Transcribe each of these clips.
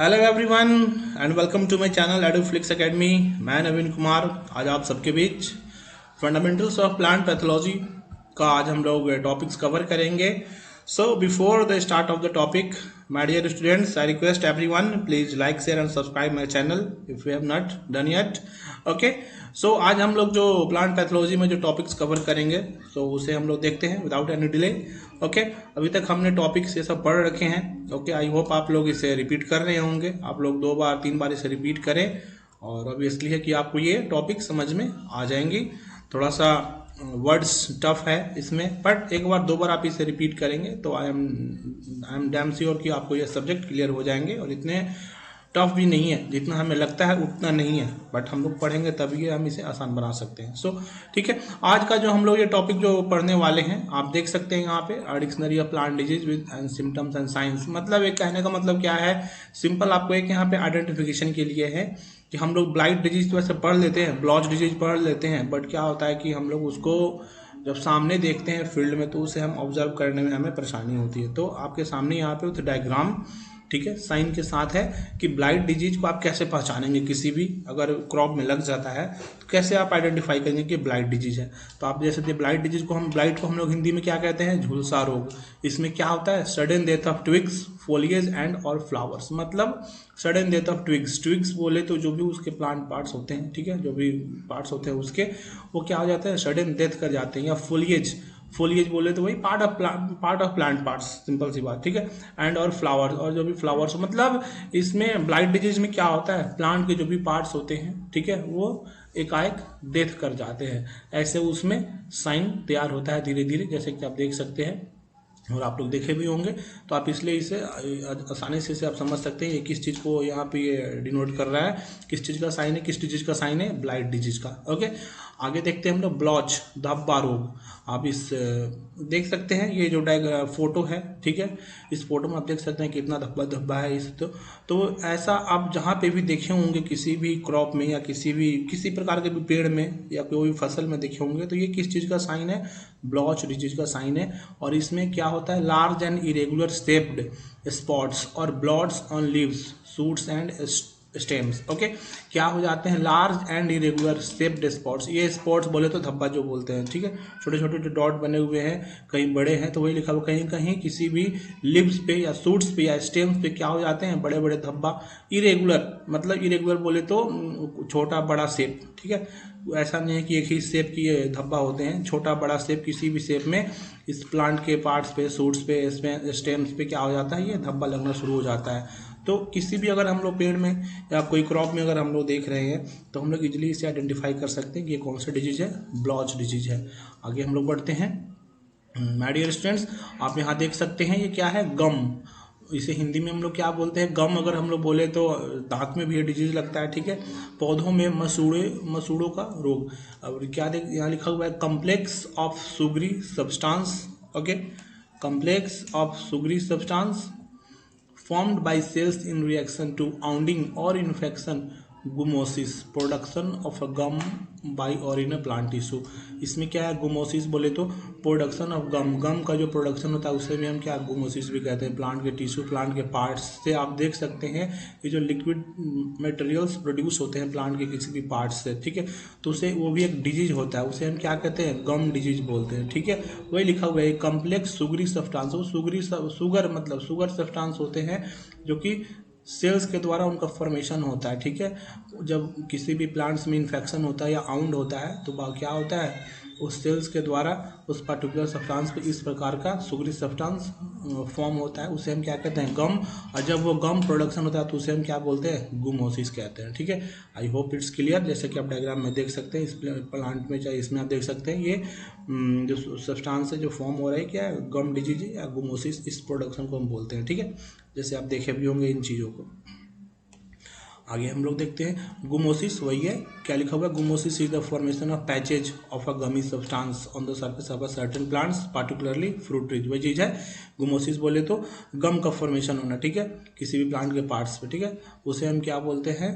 Hello everyone and welcome to my channel Eduflix academy. मैं नवीन कुमार आज आप सबके बीच फंडामेंटल्स ऑफ प्लांट पैथोलॉजी का आज हम लोग टॉपिक्स कवर करेंगे। So before the start of the topic, my dear students, I request everyone please like share and subscribe my channel if you have not done yet. Okay, so आज हम लोग जो plant pathology में जो topics cover करेंगे तो उसे हम लोग देखते हैं विदाउट एनी डिले। ओके, अभी तक हमने टॉपिक्स ये सब पढ़ रखे हैं। ओके, आई होप आप लोग इसे रिपीट कर रहे होंगे। आप लोग 2 बार 3 बार इसे रिपीट करें और अब इसलिए कि आपको ये टॉपिक समझ में आ जाएंगी। थोड़ा सा वर्ड्स टफ है इसमें, बट एक बार 2 बार आप इसे रिपीट करेंगे तो आई एम डैम श्योर कि आपको ये सब्जेक्ट क्लियर हो जाएंगे। और इतने टफ भी नहीं है, जितना हमें लगता है उतना नहीं है, बट हम लोग पढ़ेंगे तभी हम इसे आसान बना सकते हैं। सो ठीक है, आज का जो हम लोग ये टॉपिक जो पढ़ने वाले हैं आप देख सकते हैं यहाँ पे dictionary of plant disease with and symptoms and science. मतलब एक कहने का मतलब क्या है, सिंपल आपको एक यहाँ पे आइडेंटिफिकेशन के लिए है कि हम लोग ब्लाइट डिजीज तो वैसे पढ़ लेते हैं, ब्लॉच डिजीज पढ़ लेते हैं, बट क्या होता है कि हम लोग उसको जब सामने देखते हैं फील्ड में तो उसे हम ऑब्जर्व करने में हमें परेशानी होती है। तो आपके सामने यहाँ पे उस डायग्राम, ठीक है, साइन के साथ है कि ब्लाइट डिजीज को आप कैसे पहचानेंगे। किसी भी अगर क्रॉप में लग जाता है तो कैसे आप आइडेंटिफाई करेंगे कि ब्लाइट डिजीज है। तो आप जैसे ब्लाइट डिजीज को हम लोग हिंदी में क्या कहते हैं, झुलसा रोग। इसमें क्या होता है, sudden death of twigs, foliage and और फ्लावर्स। मतलब सडन डेथ ऑफ ट्विग्स बोले तो जो भी उसके प्लांट पार्ट्स होते हैं, ठीक है, जो भी पार्ट्स होते हैं उसके, वो क्या हो जाते हैं, सडन डेथ कर जाते हैं। या फोलिएज बोले तो वही part of plant parts, simple सी बात, ठीक है। एंड और फ्लावर्स, और जो भी फ्लावर्स, मतलब इसमें ब्लाइट डिजीज में क्या होता है, प्लांट के जो भी पार्ट्स होते हैं, ठीक है, वो एकाएक डेथ कर जाते हैं। ऐसे उसमें साइन तैयार होता है धीरे धीरे, जैसे कि आप देख सकते हैं और आप लोग देखे भी होंगे। तो आप इसलिए इसे आसानी से आप समझ सकते हैं ये किस चीज़ को यहाँ पे ये डिनोट कर रहा है, किस चीज़ का साइन है, किस डिजीज का साइन है, ब्लाइट डिजीज का। ओके, आगे देखते हैं हम लोग ब्लॉच, धब्बा रोग। आप इस देख सकते हैं ये जो फोटो है, ठीक है, इस फोटो में आप देख सकते हैं कितना धब्बा है इस। तो ऐसा आप जहाँ पे भी देखे होंगे किसी भी क्रॉप में या किसी प्रकार के भी पेड़ में या कोई भी फसल में देखे होंगे, तो ये किस चीज़ का साइन है, ब्लॉच डिजीज का साइन है। और इसमें क्या होता है, large and irregular shaped spots और blots on leaves, shoots and stems. Okay, क्या हो जाते हैं, large and irregular shaped spots. ये स्पॉट्स बोले तो धब्बा जो बोलते हैं, ठीक है, छोटे छोटे जो डॉट बने हुए हैं, कहीं बड़े हैं तो वही लिखा हुआ, कहीं कहीं किसी भी लिव्स पे या सूट्स पे या स्टेम्स पे क्या हो जाते हैं, बड़े बड़े धब्बा। इरेगुलर मतलब इरेगुलर बोले तो छोटा बड़ा शेप, ठीक है, ऐसा नहीं है कि एक ही शेप की ये धब्बा होते हैं, छोटा बड़ा शेप किसी भी शेप में इस प्लांट के पार्ट्स पे, सूट्स पे, स्टेम्स पे क्या हो जाता है, ये धब्बा लगना शुरू हो जाता है। तो किसी भी अगर हम लोग पेड़ में या कोई क्रॉप में अगर हम लोग देख रहे हैं तो हम लोग इजीली इसे आइडेंटिफाई कर सकते हैं कि ये कौन सा डिजीज है, ब्लॉच डिजीज है। आगे हम लोग बढ़ते हैं। माय डियर स्टूडेंट्स, आप यहाँ देख सकते हैं ये क्या है, गम। इसे हिंदी में हम लोग क्या बोलते हैं, गम। अगर हम लोग बोले तो दांत में भी ये डिजीज लगता है, ठीक है। पौधों में मसूड़ों का रोग। अब क्या देख यहाँ लिखा हुआ है, complex of sugary substance. Okay, complex of sugary substance formed by cells in reaction to wounding or infection, gummosis, production of a gum by और इन अ प्लांट टिश्यू। इसमें क्या है, गुमोसिस बोले तो प्रोडक्शन ऑफ गम का जो production होता है उसे भी हम क्या गुमोसिस भी कहते हैं। प्लांट के टिश्यू, प्लांट के पार्ट्स से आप देख सकते हैं ये जो लिक्विड मटेरियल्स प्रोड्यूस होते हैं प्लांट के किसी भी पार्ट्स से, ठीक है, तो उसे वो भी एक डिजीज होता है, उसे हम क्या कहते हैं, गम डिजीज बोलते हैं, ठीक है। वही लिखा हुआ है कम्प्लेक्स सुगरी सब्सटेंस। वो सुगर मतलब शुगर सब्सटेंस होते हैं जो कि सेल्स के द्वारा उनका फॉर्मेशन होता है, ठीक है। जब किसी भी प्लांट्स में इन्फेक्शन होता है या आउंड होता है तो क्या होता है, उस सेल्स के द्वारा उस पर्टिकुलर सब्सटेंस पे इस प्रकार का सुगरी सब्सटेंस फॉर्म होता है, उसे हम क्या कहते हैं, गम। और जब वो गम प्रोडक्शन होता है तो उसे हम क्या बोलते हैं, गुमोसिस कहते हैं, ठीक है। I hope it's clear. जैसे कि आप डायग्राम में देख सकते हैं, इस प्लांट में चाहे इसमें आप देख सकते हैं ये जो सब्सटेंस है जो फॉर्म हो रहा है क्या है, गम डिजीज या गुमोसिस, इस प्रोडक्शन को हम बोलते हैं, ठीक है। जैसे आप देखे भी होंगे इन चीज़ों को। आगे हम लोग देखते हैं गुमोसिस, वही है, क्या लिखा हुआ है, gummosis is the formation of patches of a gummy substance on the surface of a certain plants particularly fruit trees. वही चीज़ है, गुमोसिस बोले तो गम का फॉर्मेशन होना, ठीक है, किसी भी प्लांट के पार्ट्स पे, ठीक है, उसे हम क्या बोलते हैं,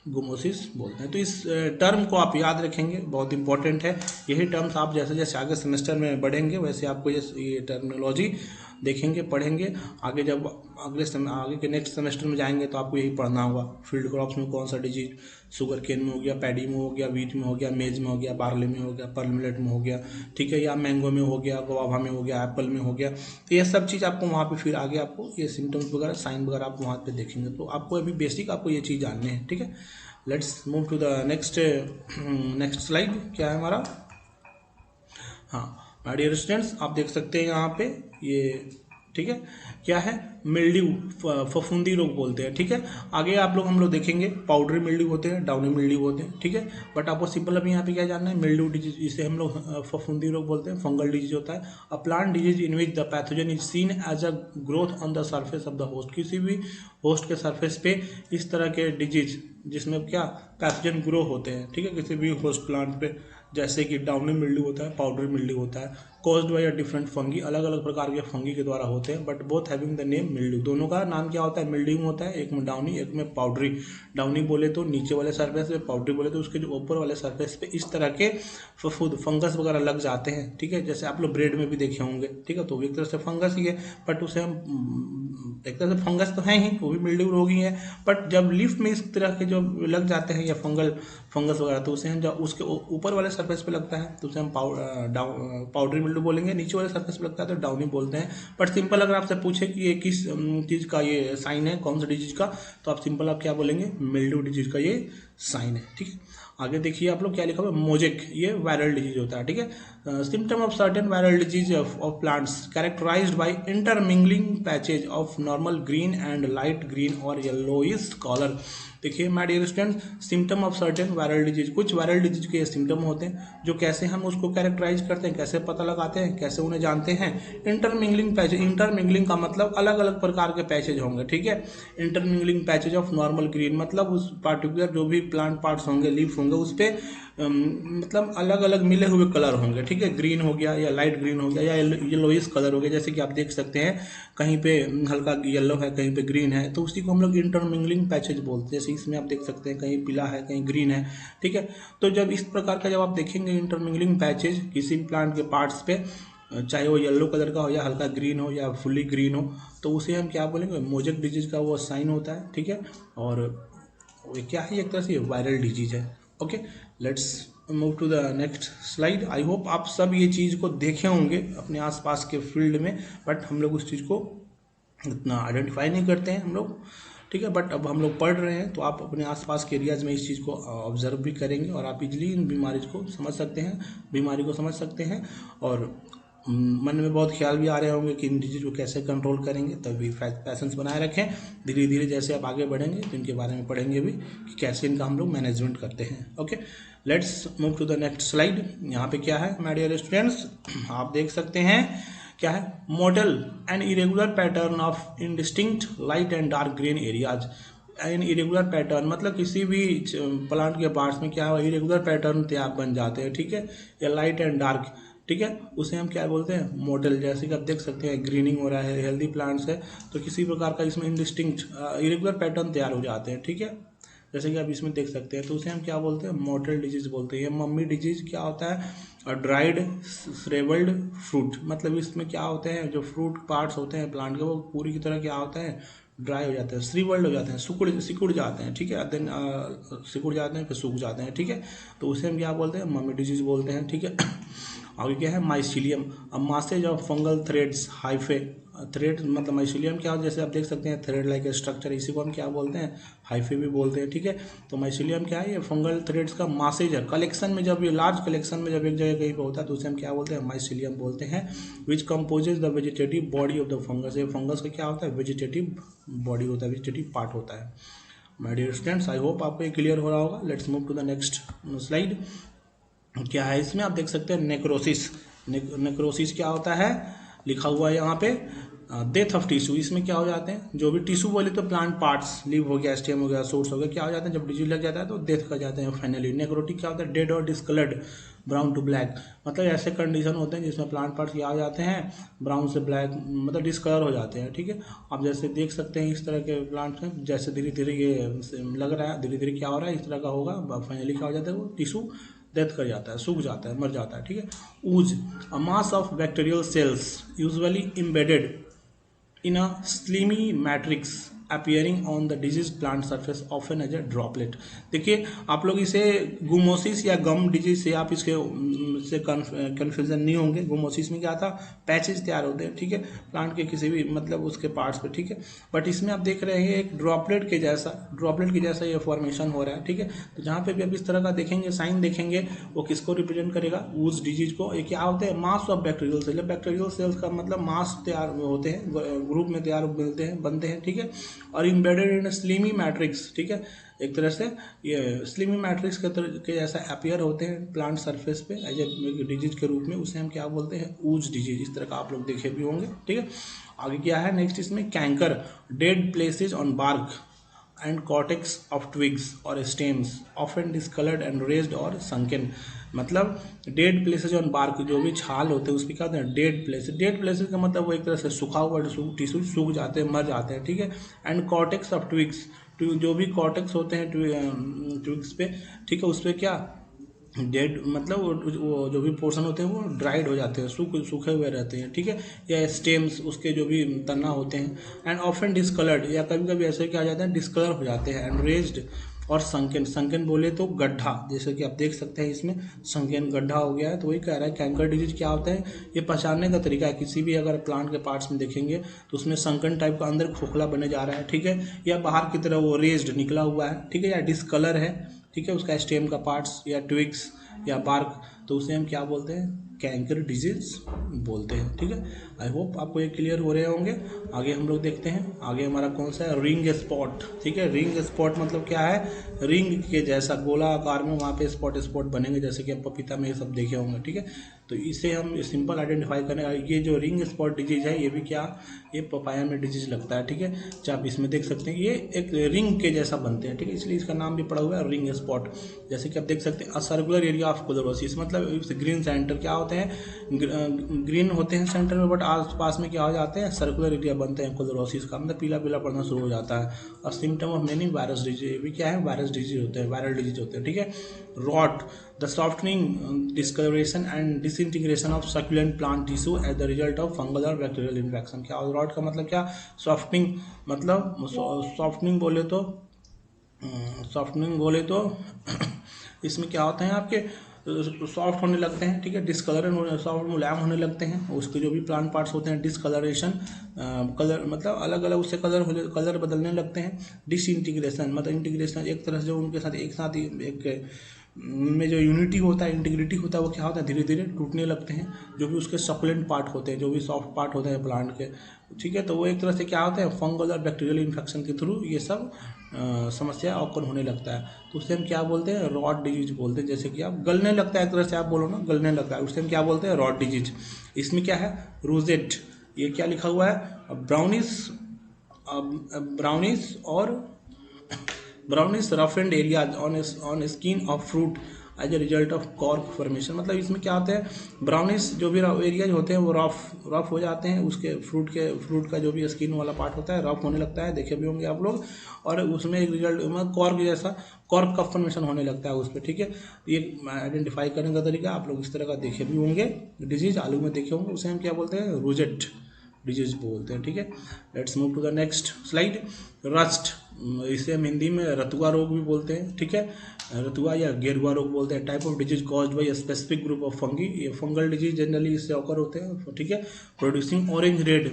गुमोसिस बोलते हैं। तो इस टर्म को आप याद रखेंगे, बहुत इंपॉर्टेंट है। यही टर्म्स आप जैसे जैसे आगे सेमेस्टर में बढ़ेंगे वैसे आपको ये टर्मिनोलॉजी देखेंगे, पढ़ेंगे। आगे जब आगे के नेक्स्ट सेमेस्टर में जाएंगे तो आपको यही पढ़ना होगा। फील्ड क्रॉप्स में कौन सा डिजीज, शुगर केन में हो गया, पैडी में हो गया, वीट में हो गया, मेज में हो गया, बार्ले में हो गया, पर्ल मिलेट में हो गया, ठीक है, या मैंगो में हो गया, गुआवा में हो गया, एप्पल में हो गया। तो ये सब चीज़ आपको वहाँ पे फिर आगे आपको ये सिम्टम्स वगैरह, साइन वगैरह आप वहाँ पे देखेंगे। तो आपको अभी बेसिक आपको ये चीज़ जानने हैं, ठीक है। Let's move to the next slide. क्या है हमारा, हाँ माय डियर स्टूडेंट्स, आप देख सकते हैं यहाँ पे ये, ठीक है, क्या है, मिल्ड्यू, फफूंदी रोग बोलते हैं, ठीक है। आगे हम लोग देखेंगे पाउडरी मिल्ड्यू होते हैं, डाउनी मिल्ड्यू होते हैं, ठीक है। बट आपको सिंपल अभी यहाँ पे क्या जानना है, मिल्ड्यू डिजीज, इसे हम लोग फफूंदी रोग बोलते हैं, फंगल डिजीज होता है। A plant disease in which the pathogen is seen as a growth on the surface of the host, किसी भी होस्ट के सर्फेस पे इस तरह के डिजीज जिसमें क्या पैथोजन ग्रो होते हैं, ठीक है, किसी भी होस्ट प्लांट पे, जैसे कि डाउनी मिल्ड्यू होता है, पाउडरी मिल्ड्यू होता है, caused by a different fungi, अलग अलग प्रकार के फंगी के द्वारा होते हैं, but both having the name mildew. दोनों का नाम क्या होता है, मिल्ड्यू होता है, एक में डाउनी, एक में पाउडरी। डाउनी बोले तो नीचे वाले सरफेस पे, पाउडरी बोले तो उसके जो ऊपर वाले सरफेस पे इस तरह के फंगस वगैरह लग जाते हैं, ठीक है। जैसे आप लोग ब्रेड में भी देखे होंगे, ठीक है, तो एक तरह से फंगस ही है, बट उसे हम एक तरह से फंगस तो है ही, वो भी मिल्ड्यू रोग ही है। बट जब लीफ में इस तरह के जो लग जाते हैं या फंगस वगैरह, तो उसे हम जब उसके ऊपर वाले सरफेस पे लगता है तो उसे हम पाउडरी मिल्ड्यू बोलेंगे, नीचे वाले सरफेस पे लगता है तो डाउनी बोलते हैं। बट सिंपल अगर आपसे पूछे कि ये किस चीज़ का ये साइन है, कौन सा डिजीज का, तो आप सिंपल आप क्या बोलेंगे, मिल्ड्यू डिजीज का ये साइन है, ठीक है। आगे देखिए आप लोग क्या लिखा हुआ है, मोजेक, ये वायरल डिजीज होता है, ठीक है। Symptom of certain viral disease of plants characterized by intermingling patches of normal green and light green और येलोइश कलर। देखिए my dear student, symptom of certain viral disease, कुछ वायरल डिजीज के symptom होते हैं जो कैसे हम उसको कैरेक्टराइज करते हैं, कैसे पता लगाते हैं, कैसे उन्हें जानते हैं। इंटरमिंगलिंग पैचेज, इंटरमिंगलिंग का मतलब अलग अलग प्रकार के पैचेज होंगे, ठीक है। Intermingling patches of normal green मतलब उस पार्टिकुलर जो भी प्लांट पार्ट्स होंगे, लीफ होंगे, उस पर मतलब अलग अलग मिले हुए कलर होंगे, ठीक है। ग्रीन हो गया या लाइट ग्रीन हो गया या येलोइश कलर हो गया, जैसे कि आप देख सकते हैं कहीं पे हल्का येलो है, कहीं पे ग्रीन है, तो उसी को हम लोग इंटरमिंगलिंग पैचेज बोलते हैं। जैसे इसमें आप देख सकते हैं कहीं पीला है, कहीं ग्रीन है, ठीक है। तो जब इस प्रकार का जब आप देखेंगे इंटरमिंगलिंग पैचेज किसी भी प्लांट के पार्ट्स पे, चाहे वो येलो कलर का हो या हल्का ग्रीन हो या फुली ग्रीन हो, तो उसे हम क्या बोलेंगे, मोजेक डिजीज का वो साइन होता है, ठीक है। और क्या है, एक तरह से वायरल डिजीज है। Okay, let's move to the next slide. I hope आप सब ये चीज़ को देखे होंगे अपने आसपास के फील्ड में, बट हम लोग उस चीज़ को इतना आइडेंटिफाई नहीं करते हैं हम लोग, ठीक है। बट अब हम लोग पढ़ रहे हैं तो आप अपने आसपास के एरियाज में इस चीज़ को ऑब्जर्व भी करेंगे और आप इजीली इन बीमारी को समझ सकते हैं और मन में बहुत ख्याल भी आ रहे होंगे कि इन डिजीज को कैसे कंट्रोल करेंगे। तभी पैशंस बनाए रखें, धीरे धीरे जैसे आप आगे बढ़ेंगे तो इनके बारे में पढ़ेंगे भी कि कैसे इनका हम लोग मैनेजमेंट करते हैं। Okay, let's move to the next slide. यहाँ पे क्या है माय डियर स्टूडेंट्स, आप देख सकते हैं क्या है, mottle and irregular pattern of indistinct light and dark green areas. An irregular pattern मतलब किसी भी प्लांट के पार्ट्स में क्या है, इरेगुलर पैटर्न तैयार बन जाते हैं, ठीक है, या लाइट एंड डार्क, ठीक है, उसे हम क्या बोलते हैं, मॉडल। जैसे कि आप देख सकते हैं ग्रीनिंग हो रहा है, हेल्दी प्लांट्स है, तो किसी प्रकार का इसमें इनडिस्टिंक्ट इरेगुलर पैटर्न तैयार हो जाते हैं, ठीक है, जैसे कि आप इसमें देख सकते हैं, तो उसे हम क्या बोलते हैं, मॉटल डिजीज बोलते हैं। मम्मी डिजीज क्या होता है, ड्राइड श्रेवल्ड फ्रूट, मतलब इसमें क्या होते हैं, जो फ्रूट पार्ट्स होते हैं प्लांट के वो पूरी की तरह क्या होता है, ड्राई हो जाते हैं, श्रीवल्ड हो जाते हैं, सिकुड़ जाते हैं, ठीक है, देन सिकुड़ जाते हैं फिर सूख जाते हैं, ठीक है, तो उसे हम क्या बोलते हैं, मम्मी डिजीज बोलते हैं, ठीक है। आगे क्या है, mycelium, masses of fungal threads hyphae, thread मतलब माइसीलियम क्या हो, जैसे आप देख सकते हैं थ्रेड लाइक स्ट्रक्चर, इसी को हम क्या बोलते हैं, हाइफे भी बोलते हैं, ठीक है। तो माइसीलियम क्या है, ये फंगल थ्रेड्स का मासेज है, कलेक्शन में जब ये लार्ज कलेक्शन में जब एक जगह कहीं पे होता है तो उसे हम क्या बोलते हैं, माइसीलियम बोलते हैं। Which composes the vegetative body of the fungus, ये फंगस का क्या होता है, वेजिटेटिव बॉडी होता है, वेजिटेटिव पार्ट होता है। My dear students, I hope आपको ये क्लियर हो रहा होगा। Let's move to the next slide. क्या है इसमें आप देख सकते हैं, नेक्रोसिस। नेक्रोसिस क्या होता है, लिखा हुआ है यहाँ पे, डेथ ऑफ टिश्यू। इसमें क्या हो जाते हैं, जो भी टिश्यू बोले तो प्लांट पार्ट्स, लीव हो गया, स्टेम हो गया, शूट्स हो गया, क्या हो जाते हैं, जब डिजीज लग जाता है तो डेथ कर जाते हैं फाइनली। नेक्रोटिक क्या होता है, डेड और डिस्कलर्ड, ब्राउन टू ब्लैक, मतलब ऐसे कंडीशन होते हैं जिसमें प्लांट पार्ट्स क्या हो जाते हैं, ब्राउन से ब्लैक, मतलब डिस्कलर हो जाते हैं, ठीक है। आप जैसे देख सकते हैं इस तरह के प्लांट्स में, जैसे धीरे धीरे ये लग रहा है, धीरे धीरे क्या हो रहा है, इस तरह का होगा, फाइनली क्या हो जाता है, वो टिश्यू डेथ कर जाता है, सूख जाता है, मर जाता है, ठीक है। Ooze, a mass of bacterial cells usually embedded in a slimy matrix appearing on the diseased plant surface often as a droplet। देखिए आप लोग इसे गुमोसिस या गम डिजीज से आप इसके से कन्फ्यूजन नहीं होंगे। गुमोसिस में क्या था, पैचेज तैयार होते हैं, ठीक है, प्लांट के किसी भी मतलब उसके पार्ट्स पे, ठीक है। बट इसमें आप देख रहे हैं एक ड्रॉपलेट के जैसा ये फॉर्मेशन हो रहा है, ठीक है। तो जहाँ पे भी आप इस तरह का देखेंगे साइन देखेंगे, वो किसको रिप्रेजेंट करेगा, वुड्स डिजीज को। ये क्या होते हैं, mass of bacterial cell. Bacterial cells का मतलब मास तैयार होते हैं, ग्रुप में तैयार मिलते हैं, बनते हैं, ठीक है। और इम्बेडेड इन स्लिमी मैट्रिक्स, ठीक है, एक तरह से ये स्लिमी मैट्रिक्स के जैसा अपीयर होते हैं प्लांट सरफेस पे एज ए डिजीज के रूप में। उसे हम क्या बोलते हैं, वुड्स डिजीज। इस तरह का आप लोग देखे भी होंगे, ठीक है। आगे क्या है नेक्स्ट, इसमें canker, dead places on bark and cortex of twigs or stems often discolored and raised or sunken। मतलब डेड प्लेसेज ऑन बार्क, जो भी छाल होते हैं उस पर क्या होते हैं, डेड प्लेसेज। डेड प्लेसेज का मतलब वो एक तरह से सूखा हुआ टिश्यू सूख जाते हैं, मर जाते हैं, ठीक है। एंड कॉर्टेक्स ऑफ ट्विग्स, जो भी कॉर्टेक्स होते हैं ट्विग्स पे, ठीक है, उस पर क्या डेड मतलब वो जो भी पोर्शन होते हैं वो ड्राइड हो जाते हैं, सूखे हुए रहते हैं, ठीक है। या स्टेम्स उसके जो भी तना होते हैं। एंड ऑफन डिस्कलर्ड, या कभी कभी ऐसे क्या हो जाते हैं, डिस्कलर हो जाते हैं। एंड रेज्ड और संकन बोले तो गड्ढा, जैसे कि आप देख सकते हैं इसमें संकन गड्ढा हो गया है। तो वही कह रहा है कैंकर डिजीज क्या होता है, ये पहचानने का तरीका है। किसी भी अगर प्लांट के पार्ट्स में देखेंगे तो उसमें संकन टाइप का अंदर खोखला बने जा रहा है, ठीक है, या बाहर की तरह वो रेज्ड निकला हुआ है, ठीक है, या डिस्कलर है, ठीक है, उसका स्टेम का पार्ट्स या ट्विग्स या बार्क, तो उसे हम क्या बोलते हैं, कैंकर डिजीज बोलते हैं, ठीक है। आई होप आपको ये क्लियर हो रहे होंगे। आगे हम लोग देखते हैं, आगे हमारा कौन सा है, रिंग स्पॉट, ठीक है। रिंग स्पॉट मतलब क्या है, रिंग के जैसा गोला आकार में वहाँ पे स्पॉट बनेंगे, जैसे कि हम पपीता में ये सब देखे होंगे, ठीक है। तो इसे हम सिंपल आइडेंटिफाई करें। ये जो रिंग स्पॉट डिजीज है ये भी क्या, ये पपाया में डिजीज लगता है, ठीक है। चाहे आप इसमें देख सकते हैं ये एक रिंग के जैसा बनते हैं, ठीक है, इसलिए इसका नाम भी पड़ा हुआ है रिंग स्पॉट। जैसे कि आप देख सकते हैं a circular area of chlorosis, मतलब ग्रीन सेंटर क्या होते हैं, ग्रीन होते हैं सेंटर में, बट आस पास में क्या हो जाते हैं, सर्कुलर एरिया बनते हैं क्लोरोसिस का, मतलब पीला पीला पड़ना शुरू हो जाता है। और symptom of many virus disease, भी क्या है, वायरस डिजीज होते हैं, वायरल डिजीज होते हैं, ठीक है। Rot, the softening, discoloration and disintegration of succulent plant tissue as the result of fungal और बैक्टीरियल इन्फेक्शन। क्या रॉट का मतलब क्या, सॉफ्टनिंग, मतलब सॉफ्टनिंग बोले तो इसमें क्या होता है, आपके सॉफ्ट होने लगते हैं, ठीक है, डिस्कलर सॉफ्ट मुलायम होने लगते हैं। उसके जो भी प्लांट पार्ट्स होते हैं, डिस्कलरेशन, कलर मतलब अलग अलग उससे कलर बदलने लगते हैं। डिसइंटीग्रेशन मतलब इंटीग्रेशन, एक तरह से जो उनके साथ एक में जो यूनिटी होता है, इंटीग्रिटी होता है, वो क्या होता है, धीरे धीरे टूटने लगते हैं। जो भी उसके सकुलेंट पार्ट होते हैं, जो भी सॉफ्ट पार्ट होते हैं प्लांट के, ठीक है, तो वो एक तरह से क्या होता है, फंगल और बैक्टीरियल इन्फेक्शन के थ्रू ये सब समस्या ऑकर होने लगता है। तो उससे हम क्या बोलते हैं, रॉट डिजीज बोलते हैं। जैसे कि आप गलने लगता है, एक तरह से आप बोलो ना, गलने लगता है, उससे हम क्या बोलते हैं, रॉट डिजीज। इसमें क्या है, रोजेट, ये क्या लिखा हुआ है, brownish roughened areas on skin of fruit as a result of cork formation. मतलब इसमें क्या होता है, ब्राउनिश जो भी एरियाज होते हैं वो रफ हो जाते हैं, उसके फ्रूट का जो भी स्किन वाला पार्ट होता है रफ होने लगता है, देखे भी होंगे आप लोग। और उसमें एक रिजल्ट कॉर्क जैसा कॉर्क का फॉर्मेशन होने लगता है उस पर, ठीक है। ये आइडेंटिफाई करने का तरीका आप लोग इस तरह का देखे भी होंगे। डिजीज आलू में देखे होंगे, उसे हम क्या बोलते हैं, रोजेट डिजीज बोलते हैं, ठीक है। Let's move to the next slide. Rust, इसे हम हिंदी में रतुआ रोग भी बोलते हैं, ठीक है, रतुआ या गेरुआ रोग बोलते हैं। Type of disease caused by a specific group of fungi, ये फंगल डिजीज जनरली इससे ऑकर होते हैं, ठीक है। प्रोड्यूसिंग ऑरेंज रेड,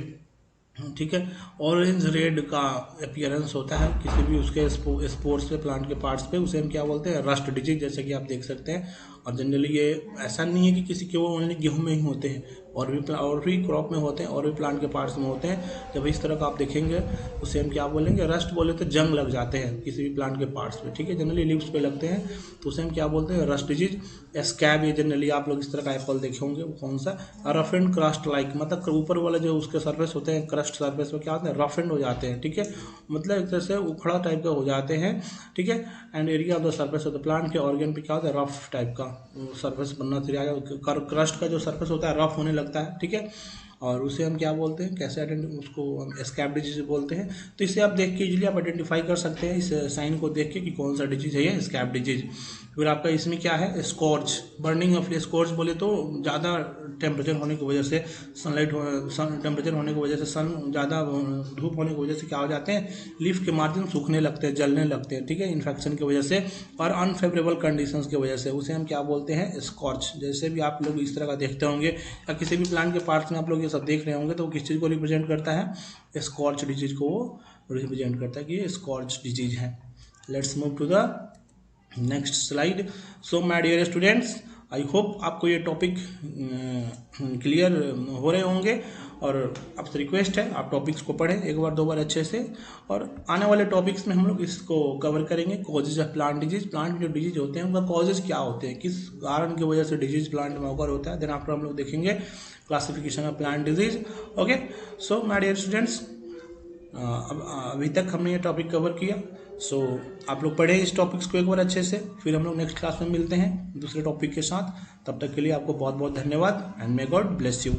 ठीक है, ऑरेंज रेड का अपीयरेंस होता है किसी भी उसके स्पोर्ट्स पे, प्लांट के पार्ट्स पे, उसे हम क्या बोलते हैं, रस्ट डिजीज, जैसे कि आप देख सकते हैं। और जनरली ये ऐसा नहीं है कि किसी के वो ओनली गेहूं में ही होते हैं, और भी क्रॉप में होते हैं, और भी प्लांट के पार्ट्स में होते हैं। जब इस तरह का आप देखेंगे उसे हम क्या बोलेंगे, रस्ट बोले तो जंग लग जाते हैं किसी भी प्लांट के पार्ट्स पे, ठीक है, जनरली लीव्स पे लगते हैं, तो उसे हम क्या बोलते हैं, रस्ट डिजीज। स्कैब, ये जनरली आप लोग इस तरह का एप्पल देखे होंगे, वो कौन सा, रफ एंड क्रस्ट लाइक, मतलब ऊपर वाला जो उसके सरफेस होते हैं, क्रस्ट सरफेस में क्या होते हैं, रफ एंड हो जाते हैं, ठीक है, मतलब एक तरह से उखड़ा टाइप का हो जाते हैं, ठीक है। And area of the surface of the plant के ऑर्गन पे क्या होता है, रफ टाइप का सरफेस बनना चाहिए, क्रस्ट का जो सरफेस होता है रफ होने लगता है, ठीक है। और उसे हम क्या बोलते हैं, कैसे उसको हम एस्केप डिजीज बोलते हैं। तो इसे आप देख के इजीली आप आइडेंटिफाई कर सकते हैं इस साइन को देख के कि कौन सा डिजीज है ये एस्केप डिजीज। फिर आपका इसमें क्या है, स्कॉर्च, बर्निंग ऑफ स्कॉर्च बोले तो ज़्यादा टेम्परेचर होने की वजह से, टेम्परेचर होने की वजह से, ज़्यादा धूप होने की वजह से क्या हो जाते हैं, लीफ के मार्जिन सूखने लगते हैं, जलने लगते हैं, ठीक है, इन्फेक्शन की वजह से और अनफेवरेबल कंडीशंस की वजह से, उसे हम क्या बोलते हैं, स्कॉर्च। जैसे भी आप लोग इस तरह का देखते होंगे या किसी भी प्लांट के पार्ट्स में आप लोग ये सब देख रहे होंगे तो वो किस चीज़ को रिप्रेजेंट करता है, स्कॉर्च डिजीज को वो रिप्रेजेंट करता है कि ये स्कॉर्च डिजीज है। Let's move to the next slide. So my dear students, I hope आपको ये टॉपिक क्लियर हो रहे होंगे और आपसे रिक्वेस्ट है आप टॉपिक्स को पढ़ें एक बार 2 बार अच्छे से, और आने वाले टॉपिक्स में हम लोग इसको कवर करेंगे, causes of plant disease. Plant में जो डिजीज होते हैं उनका कॉजेज क्या होते हैं, किस कारण की वजह से डिजीज प्लांट में ऑकर होता है। देन आफ्टर हम लोग देखेंगे classification of plant disease. Okay, so my dear students, अभी तक हमने ये टॉपिक कवर किया। सो आप लोग पढ़ें इस टॉपिक्स को एक बार अच्छे से, फिर हम लोग नेक्स्ट क्लास में मिलते हैं दूसरे टॉपिक के साथ। तब तक के लिए आपको बहुत बहुत धन्यवाद and may God bless you.